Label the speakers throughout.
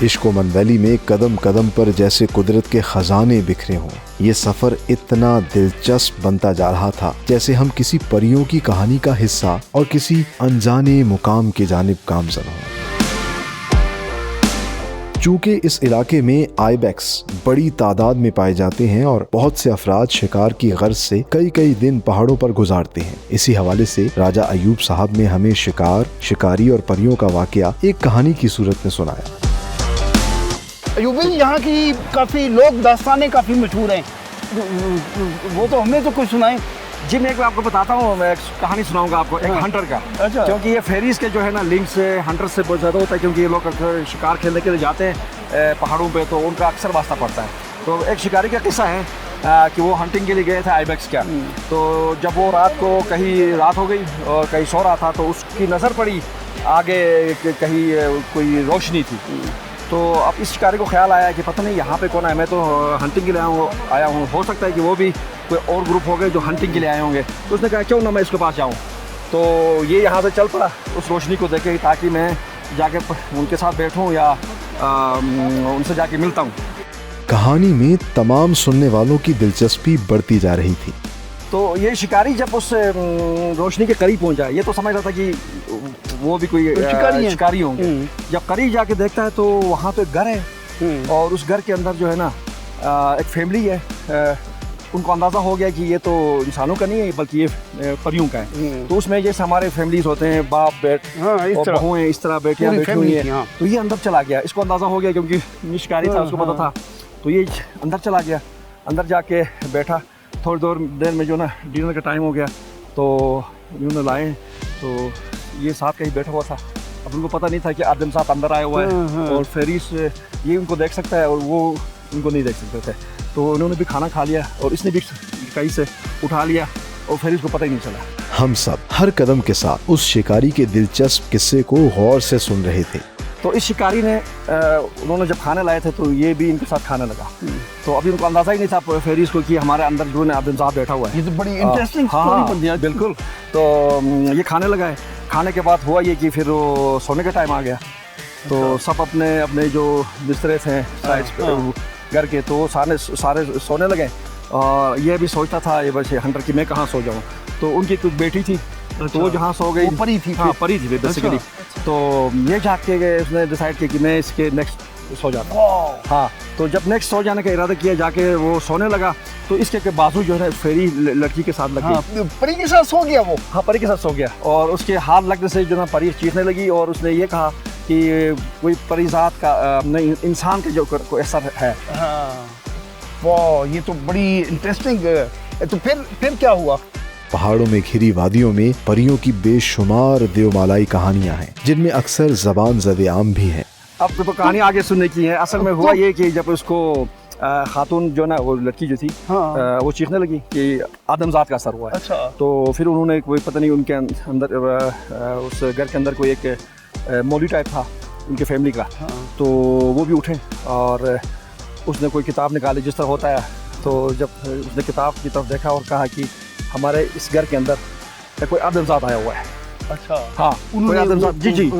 Speaker 1: इश्कोमन valley में कदम कदम पर जैसे कुदरत के खजाने बिखरे हों। ये सफर इतना दिलचस्प बनता जा रहा था जैसे हम किसी परियों की कहानी का हिस्सा और किसी अनजाने मुकाम की जानिब गामज़न हों। चूंकि इस इलाके में आइबेक्स बड़ी तादाद में पाए जाते हैं और बहुत से अफराद शिकार की गर्ज से कई कई दिन पहाड़ों पर गुजारते हैं, इसी हवाले से राजा अयूब साहब ने हमें शिकार, शिकारी और परियों का वाकया एक कहानी की सूरत में सुनाया।
Speaker 2: अयूब भाई, यहाँ की काफ़ी लोग दास्तानें काफ़ी मशहूर हैं, वो तो हमें तो कुछ सुनाएं।
Speaker 3: जी, मैं आपको बताता हूँ, मैं एक कहानी सुनाऊंगा आपको, एक हंटर का।
Speaker 2: अच्छा।
Speaker 3: क्योंकि ये फेरीज के जो है ना लिंक से हंटर से बहुत ज़्यादा होता है, क्योंकि ये लोग अक्सर शिकार खेलने के लिए जाते हैं पहाड़ों पे, तो उनका अक्सर वास्ता पड़ता है। तो एक शिकारी का किस्सा है कि वो हंटिंग के लिए गए थे आइबेक्स का। तो जब वो रात को कहीं रात हो गई और कहीं सो रहा था, तो उसकी नज़र पड़ी आगे कहीं कोई रोशनी थी। तो अब इस शिकारी को ख्याल आया कि पता नहीं यहाँ पे कौन है, मैं तो हंटिंग के लिए आया हूँ, हो सकता है कि वो भी कोई और ग्रुप हो गए जो हंटिंग के लिए आए होंगे। तो उसने कहा क्यों ना मैं इसके पास जाऊँ। तो ये यहाँ से चल पड़ा उस रोशनी को देखे, ताकि मैं जाके उनके साथ बैठूँ या उनसे जाके मिलता हूँ।
Speaker 1: कहानी में तमाम सुनने वालों की दिलचस्पी बढ़ती जा रही थी।
Speaker 3: तो ये शिकारी जब उस रोशनी के करीब पहुंचा, ये तो समझ रहा था कि वो भी कोई शिकारी होंगे। जब करीब जाके देखता है तो वहाँ तो एक घर है, और उस घर के अंदर जो है ना एक फैमिली है। उनको अंदाज़ा हो गया कि ये तो इंसानों का नहीं है, बल्कि ये परियों का है। तो उसमें जैसे हमारे फैमिलीज होते हैं, बाप और बहुएं इस तरह बेटियाँ बैठी हुई हैं, तो ये अंदर चला गया। इसको अंदाज़ा हो गया क्योंकि शिकारी था, उसको पता था। तो ये अंदर चला गया, अंदर जाके बैठा। थोड़ी देर में जो ना डिनर का टाइम हो गया, तो उन्होंने लाए, तो ये साथ कहीं बैठा हुआ था। अब उनको पता नहीं था कि आदम साहब अंदर आया हुआ है और फेरिस ये उनको देख सकता है और वो उनको नहीं देख सकते थे। तो उन्होंने भी खाना खा लिया और इसने भी कहीं से उठा लिया और फेरिस को पता ही नहीं चला।
Speaker 1: हम सब हर कदम के साथ उस शिकारी के दिलचस्प किस्से को गौर से सुन रहे थे।
Speaker 3: तो इस शिकारी ने उन्होंने जब खाने लाए थे तो ये भी इनके साथ खाने लगा। तो अभी उनको अंदाज़ा ही नहीं था फेरिस को कि हमारे अंदर जो है आदम साहब बैठा हुआ है।
Speaker 2: ये तो बड़ी इंटरेस्टिंग स्टोरी बन गई।
Speaker 3: बिल्कुल। तो ये खाने लगा है। खाने के बाद हुआ ये कि फिर वो सोने का टाइम आ गया। तो सब अपने अपने जो बिस्तरे थे साइड घर के, तो सारे सोने लगे। और ये भी सोचता था ये बस हंटर की मैं कहाँ सो जाऊँ। तो उनकी कुछ बेटी थी, तो वो जहाँ सो गई,
Speaker 2: परी थी।
Speaker 3: हाँ, परी थी बेसिकली। तो ये जाग के गए, उसने डिसाइड किया कि मैं इसके नेक्स्ट सो जाता हूँ। हाँ, तो जब नेक्स्ट सो जाने का इरादा किया, जाके वो सोने लगा, तो इसके बाजू जो है फेरी लड़की के साथ लग गई।
Speaker 2: परी के साथ सो गया वो।
Speaker 3: हाँ, परी के साथ सो गया और उसके हाथ लगने से जो ना परी चीखने लगी और उसने ये कहा कि कोई परिजात का नहीं, इंसान का जो कोई असर है।
Speaker 2: वाह, ये तो बड़ी इंटरेस्टिंग है। तो फिर क्या हुआ?
Speaker 1: पहाड़ों में घिरी वादियों में परियों की बेशुमार देवमालाई कहानियां हैं, जिनमें अक्सर ज़बान ज़द-ए-आम भी हैं।
Speaker 3: अब तो कहानी आगे सुनने की है। असल में हुआ ये कि जब उसको खातून जो ना, वो लड़की जो थी, वो चीखने लगी कि आदमजात का असर हुआ है।
Speaker 2: अच्छा।
Speaker 3: तो फिर उन्होंने कोई पता नहीं उनके अंदर उस घर के अंदर कोई एक मौलवी टाइप था उनके फैमिली का। तो वो भी उठे और उसने कोई किताब निकाली जिस तरह होता है। तो जब उसने किताब की तरफ देखा और कहा कि हमारे इस घर के अंदर कोई आदमजात आया हुआ है।
Speaker 2: अच्छा।
Speaker 3: हाँ, कोई आदमजात। जी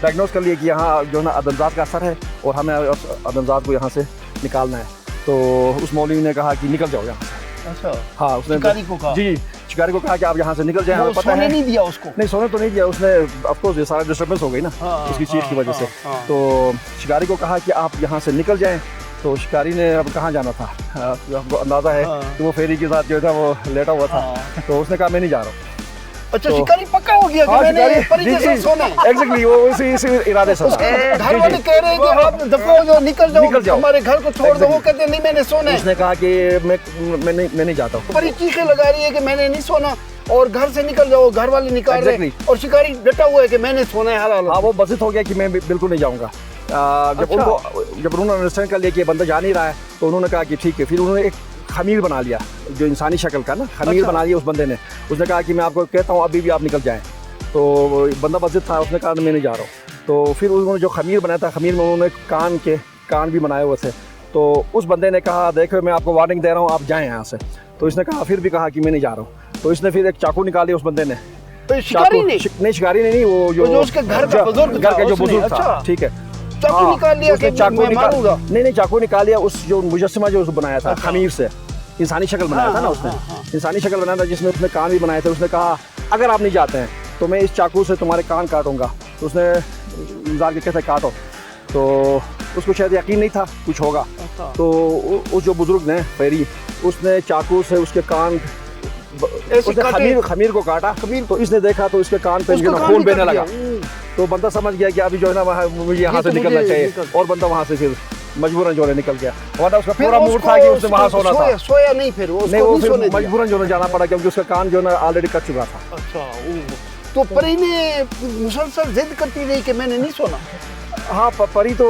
Speaker 3: डायग्नोज कर लिया कि यहाँ जो ना आदमजात का असर है और हमें आदमजात को यहाँ से निकालना है। तो उस मौलवी ने कहा कि निकल जाओ यहाँ से।
Speaker 2: अच्छा।
Speaker 3: हाँ, उसने
Speaker 2: शिकारी को कहा।
Speaker 3: जी, शिकारी को कहा कि आप यहाँ से निकल जाए।
Speaker 2: पता है नहीं दिया उसको।
Speaker 3: नहीं, सोने तो नहीं दिया उसने। ऑफ कोर्स ये सारा डिस्टर्बेंस हो गई ना उसकी चीख की वजह से। तो शिकारी को कहा कि आप यहाँ से निकल जाएं। तो शिकारी ने अब कहाँ जाना था, आपको अंदाजा है कि वो फेरी के साथ जो था वो लेटा हुआ था। तो उसने कहा मैं नहीं जा रहा हूँ।
Speaker 2: अच्छा, शिकारी पक्का हो गया कि मैंने परी के साथ सोना है।
Speaker 3: एग्जैक्टली, वो इसी इरादे से।
Speaker 2: घर वाले कह रहे हैं कि आप दफा हो जाओ, निकल जाओ, हमारे घर को छोड़ दो। वो कहते नहीं, मैंने सोना है।
Speaker 3: उसने कहा कि मैं नहीं जाता हूँ।
Speaker 2: परी चीखें लगा रही है कि मैंने नहीं सोना और घर से निकल जाओ, घर वाले निकाल रहे हैं और शिकारी डटा हुआ है कि मैंने सोना है हर हालत।
Speaker 3: हाँ, वो बसित हो गया कि मैं बिल्कुल नहीं जाऊँगा। जब उन्होंने अंडरस्टैंड कर लिया कि ये बंदा जा नहीं रहा है, तो उन्होंने कहा कि ठीक है। फिर उन्होंने एक खमीर बना लिया, जो इंसानी शक्ल का ना खमीर बना लिया उस बंदे ने। उसने कहा कि मैं आपको कहता हूँ अभी भी आप निकल जाएं। तो बंदा बसित था, उसने कहा मैं नहीं जा रहा हूँ। तो फिर उन्होंने जो खमीर बनाया था, खमीर में उन्होंने कान भी बनाए हुए थे। तो उस बंदे ने कहा देखो मैं आपको वार्निंग दे रहा हूँ, आप जाएँ यहाँ से। तो इसने कहा, फिर भी कहा कि मैं नहीं जा रहा हूँ। तो इसने फिर एक चाकू निकाल लिया उस बंदे ने।
Speaker 2: तो शिकारी ने
Speaker 3: नहीं, शिकारी ने नहीं, वो जो
Speaker 2: उसके घर का जो बुजुर्ग था, ठीक है। चाकू निकाल लिया
Speaker 3: उसने
Speaker 2: कि
Speaker 3: चाकू
Speaker 2: मैं मारूंगा।
Speaker 3: नहीं, चाकू निकाल लिया। उस जो मुजस्समा जो बनाया था खमीर से, इंसानी शक्ल बनाया था ना उसने, इंसानी शक्ल बनाया था जिसमें उसने कान भी बनाए थे। उसने कहा अगर आप नहीं जाते हैं तो मैं इस चाकू से तुम्हारे कान काटूंगा। तो उसने इंतजार के कहते काटो, तो उसको शायद यकीन नहीं था कुछ होगा। तो उस जो बुजुर्ग ने फेरी, उसने चाकू से उसके कान, उसने खमीर को काटा। तो इसने देखा तो इसके कान पे खून बहने लगा। तो बंदा समझ गया कि अभी जो है ना मुझे यहाँ से निकलना चाहिए, और बंदा वहाँ से फिर मजबूरन जो है निकल गया। वरना उसका पूरा मूड था कि उसने वहाँ सोना था।
Speaker 2: सोया नहीं, फिर वो
Speaker 3: फिर मजबूरन जो है जाना पड़ा क्योंकि उसका कान जो है ना ऑलरेडी कट चुका था।
Speaker 2: अच्छा, तो परी ने मुसलसल जिद करती रही कि मैंने नहीं सोना।
Speaker 3: हाँ, परी तो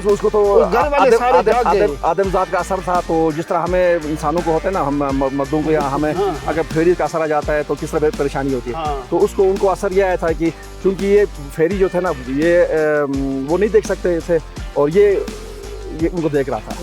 Speaker 3: उसको तो
Speaker 2: घर वाले सारे जाग गए।
Speaker 3: आदमजात का असर था। तो जिस तरह हमें इंसानों को होता है ना, हम मर्दों को, या हमें अगर फेरी का असर आ जाता है तो किस तरह परेशानी होती है। तो उनको असर यह आया था कि क्योंकि ये फेरी जो थे ना, ये वो नहीं देख सकते थे, और ये उनको देख रहा था,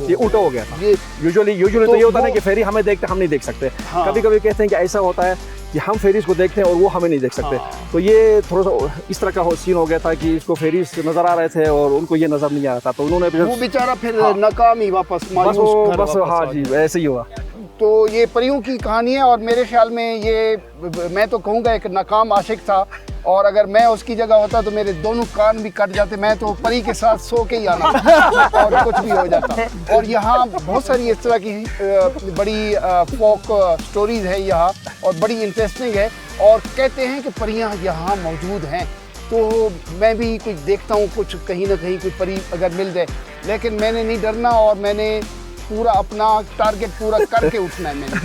Speaker 3: ये उल्टा हो गया था। यूजुअली तो ये होता है ना कि फेरी हमें देखते, हम नहीं देख सकते। कभी कभी कहते हैं कि ऐसा होता है कि हम फेरीज को देखते हैं और वो हमें नहीं देख सकते। तो ये थोड़ा सा इस तरह का सीन हो गया था कि इसको फेरीज नजर आ रहे थे और उनको ये नजर नहीं आ रहा था। तो उन्होंने
Speaker 2: वो बेचारा फिर नाकाम ही वापस
Speaker 3: बस हाँ जी, ऐसे ही हुआ।
Speaker 2: तो ये परियों की कहानी है, और मेरे ख्याल में ये, मैं तो कहूँगा एक नाकाम आशिक था, और अगर मैं उसकी जगह होता तो मेरे दोनों कान भी कट जाते। मैं तो परी के साथ सो के ही आना और कुछ भी हो जाता। और यहाँ बहुत सारी इस तरह की बड़ी फोक स्टोरीज है यहाँ, और बड़ी इंटरेस्टिंग है। और कहते हैं कि परियाँ यहाँ मौजूद हैं, तो मैं भी कुछ देखता हूँ, कुछ कहीं ना कहीं कोई परी अगर मिल जाए। लेकिन मैंने नहीं डरना, और मैंने पूरा अपना टारगेट पूरा करके उठना है मैंने।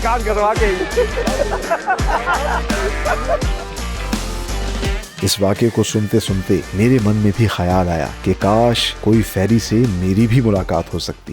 Speaker 3: काम करवा के।
Speaker 1: इस वाक़े को सुनते सुनते मेरे मन में भी ख्याल आया कि काश कोई फेरी से मेरी भी मुलाकात हो सकती।